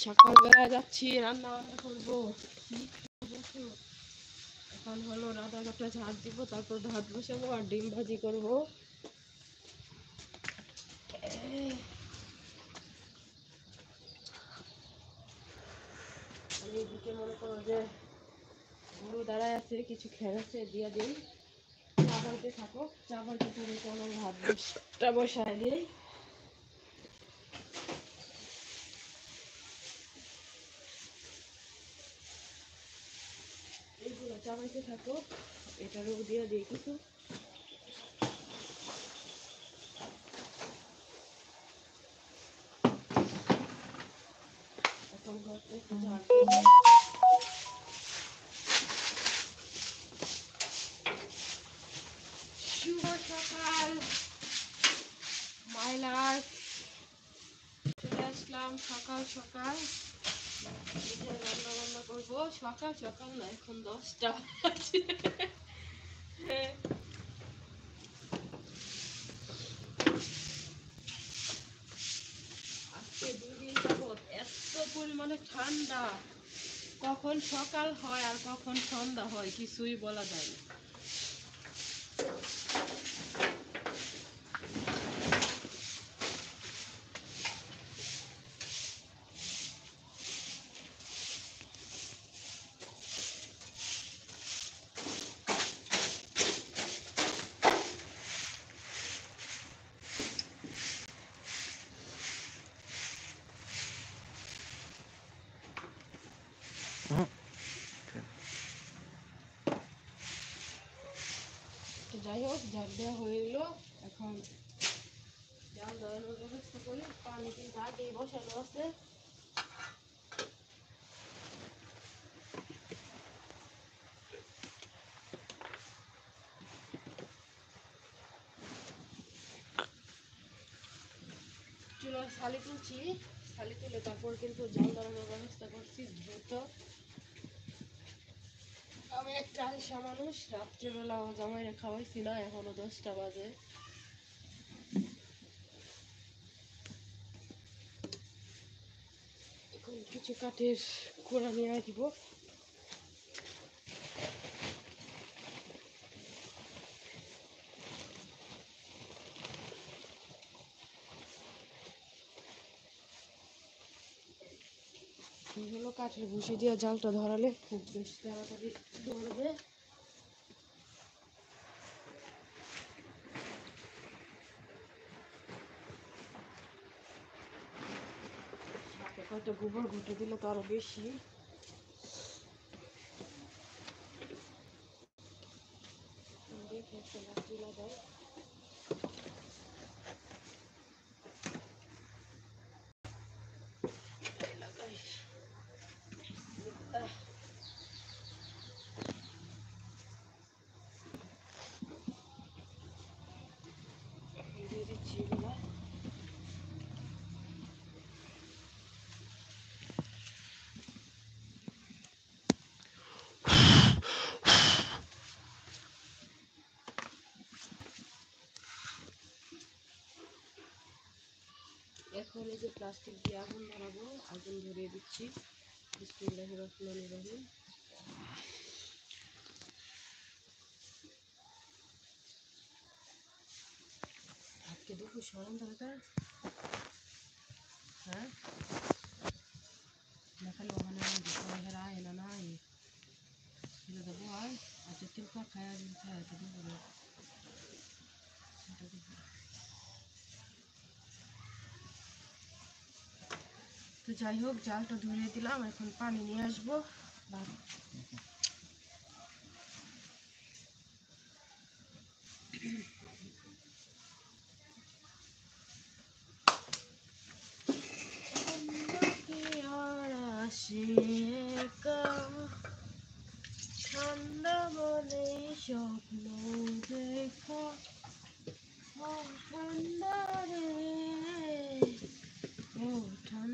সকালবেলা যাচ্ছি রান্না বান্না করবো। এখন হলো রান্নাঘরটা ঝাড় দিব, তারপর ভাত বসাবো আর ডিম ভাজি করবো। আমি এদিকে মনে করো যে গরু দাঁড়ায় আছে, কিছু খেয়েছে দিয়ে দিই। চা বাড়িতে থাকো, চা বাড়িতে করে কোনো ভাতটা বসায় দিই। এইগুলো চা বাড়িতে থাকো, এটারও দিয়ে দিই কিছু। এখন ঘরটা একটু ঝাড় দিই। শুভ সকাল মাইলার, চলে আসলাম সকাল সকাল। রান্না বান্না করবো সকাল সকাল না, এখন 10টা বাজে। আজকে 2 দিন যাবত এত পরিমাণে ঠান্ডা, কখন সকাল হয় আর কখন সন্ধ্যা হয় কিছুই বলা যায় না। যাই হোক, ঝাড় দেওয়া হয়ে গেলো। এখন জাল দেওয়ার ব্যবস্থা করি। পানি কিন্তু আগেই বসানো আছে। চুলার ছালি তুলছি, ছালি তুলে তারপর কিন্তু জাল দেওয়ার ব্যবস্থা করছি দ্রুত। আমি একটা আলসা মানুষ, রাত্রেবেলা জামাইরে খাওয়াইছি না, এখনো 10টা বাজে। এখন কিছু কাঠের কোড়া নিয়ে আসবো। এগুলো কাঠের ভুষি দিয়ে জালটা ধরালে খুব বেশি তাড়াতাড়ি ধরবে। কয়েকটা গোবর ঘুটে দিলে তো আরো বেশি। দেখে একটা লাঠি লাগাই। লাগাই দিয়ে দিচ্ছি এগুলা। এখন এই যে প্লাস্টিক দিয়ে আগুন ধরাবো, আগুন ধরিয়ে দিচ্ছি। বিসমিল্লাহির রহমানির রহিম। আজকে দুপুর সরম দরকার। হ্যাঁ, দেখালে ওখানে হেরা এনা নাই দেবো। আর আচ্ছা তিলকা খায়া খায় তো দুপুরে। তো যাই হোক, জালটা ধরিয়ে দিলাম, এখন পানি নিয়ে আসবো।